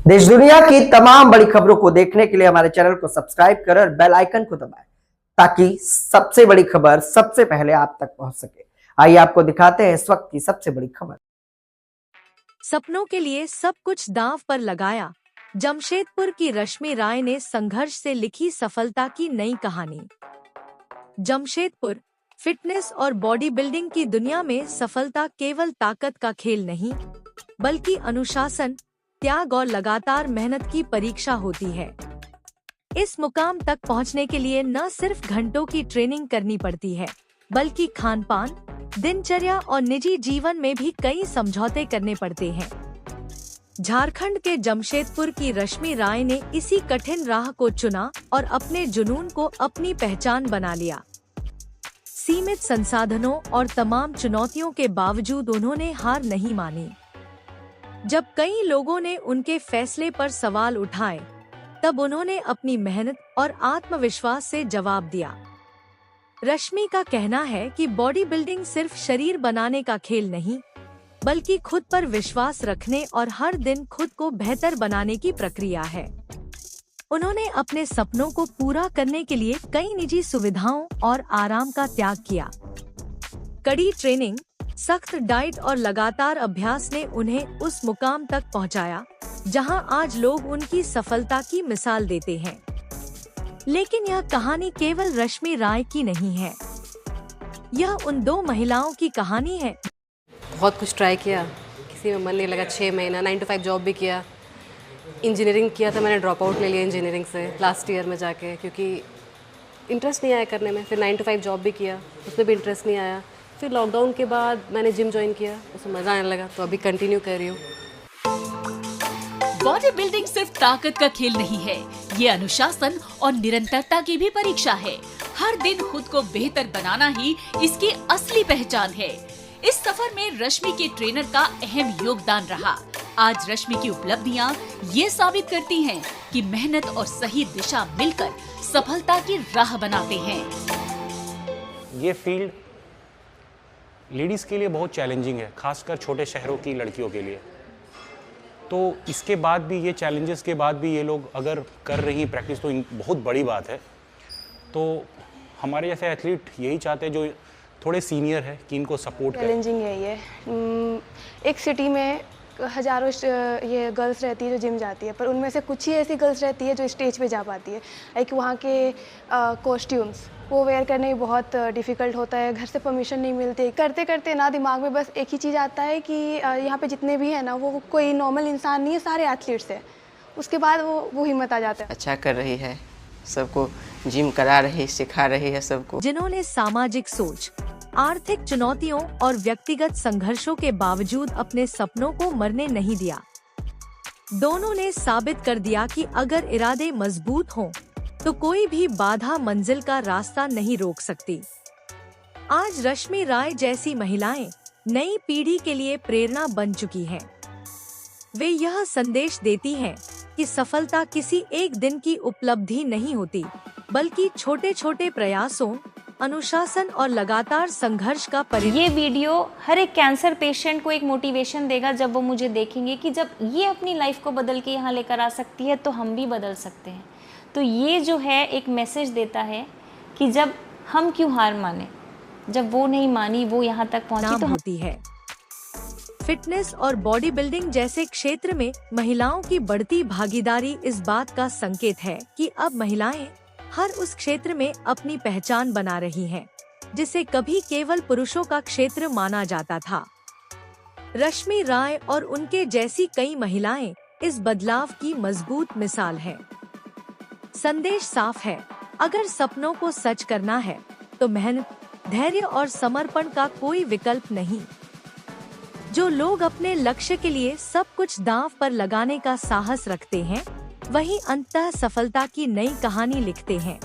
देश दुनिया की तमाम बड़ी खबरों को देखने के लिए हमारे चैनल को सब्सक्राइब करें और बेल आइकन को दबाएं ताकि सबसे बड़ी खबर सबसे पहले आप तक पहुंच सके। आइए आपको दिखाते हैं इस वक्त की सबसे बड़ी खबर। सपनों के लिए सब कुछ दांव पर लगाया, जमशेदपुर की रश्मि राय ने संघर्ष से लिखी सफलता की नई कहानी। जमशेदपुर फिटनेस और बॉडी बिल्डिंग की दुनिया में सफलता केवल ताकत का खेल नहीं, बल्कि अनुशासन, त्याग और लगातार मेहनत की परीक्षा होती है। इस मुकाम तक पहुंचने के लिए न सिर्फ घंटों की ट्रेनिंग करनी पड़ती है, बल्कि खान-पान, दिनचर्या और निजी जीवन में भी कई समझौते करने पड़ते हैं। झारखंड के जमशेदपुर की रश्मि राय ने इसी कठिन राह को चुना और अपने जुनून को अपनी पहचान बना लिया। सीमित संसाधनों और तमाम चुनौतियों के बावजूद उन्होंने हार नहीं मानी। जब कई लोगों ने उनके फैसले पर सवाल उठाए, तब उन्होंने अपनी मेहनत और आत्मविश्वास से जवाब दिया। रश्मि का कहना है कि बॉडी बिल्डिंग सिर्फ शरीर बनाने का खेल नहीं, बल्कि खुद पर विश्वास रखने और हर दिन खुद को बेहतर बनाने की प्रक्रिया है। उन्होंने अपने सपनों को पूरा करने के लिए कई निजी सुविधाओं और आराम का त्याग किया। कड़ी ट्रेनिंग, सख्त डाइट और लगातार अभ्यास ने उन्हें उस मुकाम तक पहुंचाया, जहां आज लोग उनकी सफलता की मिसाल देते हैं। लेकिन यह कहानी केवल रश्मि राय की नहीं है, यह उन दो महिलाओं की कहानी है। बहुत कुछ ट्राई किया, किसी में मन नहीं लगा। 6 महीना 9 to 5 जॉब भी किया। इंजीनियरिंग किया था, मैंने ड्रॉप आउट ले लिया इंजीनियरिंग से लास्ट ईयर में जाके, क्योंकि इंटरेस्ट नहीं आया करने में। फिर 9 to 5 जॉब भी किया, उसमें भी इंटरेस्ट नहीं आया। फिर लॉकडाउन के बाद मैंने जिम ज्वाइन किया, उसमें मज़ा आने लगा, तो अभी कंटिन्यू कर रही हूँ। बॉडी बिल्डिंग सिर्फ ताकत का खेल नहीं है, ये अनुशासन और निरंतरता की भी परीक्षा है। हर दिन खुद को बेहतर बनाना ही इसकी असली पहचान है। इस सफर में रश्मि के ट्रेनर का अहम योगदान रहा। आज रश्मि की उपलब्धियां ये साबित करती हैं कि मेहनत और सही दिशा मिलकर सफलता की राह बनाते हैं। ये फील्ड लेडीज के लिए बहुत चैलेंजिंग है, खासकर छोटे शहरों की लड़कियों के लिए। तो इसके बाद भी, ये चैलेंजेस के बाद भी ये लोग अगर कर रही प्रैक्टिस, तो बहुत बड़ी बात है। तो हमारे जैसे एथलीट यही चाहते हैं जो थोड़े सीनियर है कि इनको सपोर्ट करें। चैलेंजिंग है ये। एक सिटी में हजारों ये गर्ल्स रहती है जो जिम जाती है, पर उनमें से कुछ ही ऐसी गर्ल्स रहती है जो स्टेज पे जा पाती है। लाइक वहाँ के कॉस्ट्यूम्स वो वेयर करने में बहुत डिफ़िकल्ट होता है, घर से परमिशन नहीं मिलती। करते करते ना दिमाग में बस एक ही चीज़ आता है कि यहाँ पे जितने भी हैं ना, वो कोई नॉर्मल इंसान नहीं है, सारे एथलीट्स हैं। उसके बाद वो हिम्मत आ जाता है। अच्छा कर रही है, सबको जिम करा रही, सिखा रही है सबको। जिन्होंने सामाजिक सोच, आर्थिक चुनौतियों और व्यक्तिगत संघर्षों के बावजूद अपने सपनों को मरने नहीं दिया। दोनों ने साबित कर दिया कि अगर इरादे मजबूत हों, तो कोई भी बाधा मंजिल का रास्ता नहीं रोक सकती। आज रश्मि राय जैसी महिलाएं नई पीढ़ी के लिए प्रेरणा बन चुकी हैं। वे यह संदेश देती हैं कि सफलता किसी एक दिन की उपलब्धि नहीं होती, बल्कि छोटे छोटे प्रयासों, अनुशासन और लगातार संघर्ष का परिणाम। ये वीडियो हर एक कैंसर पेशेंट को एक मोटिवेशन देगा, जब वो मुझे देखेंगे कि जब ये अपनी लाइफ को बदल के यहाँ लेकर आ सकती है, तो हम भी बदल सकते हैं। तो ये जो है एक मैसेज देता है कि जब हम क्यों हार माने, जब वो नहीं मानी, वो यहाँ तक पहुँची तो होती है। फिटनेस और बॉडी बिल्डिंग जैसे क्षेत्र में महिलाओं की बढ़ती भागीदारी इस बात का संकेत है कि अब महिलाएं हर उस क्षेत्र में अपनी पहचान बना रही हैं, जिसे कभी केवल पुरुषों का क्षेत्र माना जाता था। रश्मि राय और उनके जैसी कई महिलाएं इस बदलाव की मजबूत मिसाल हैं। संदेश साफ है, अगर सपनों को सच करना है, तो मेहनत, धैर्य और समर्पण का कोई विकल्प नहीं। जो लोग अपने लक्ष्य के लिए सब कुछ दांव पर लगाने का साहस रखते हैं, वही अंततः सफलता की नई कहानी लिखते हैं।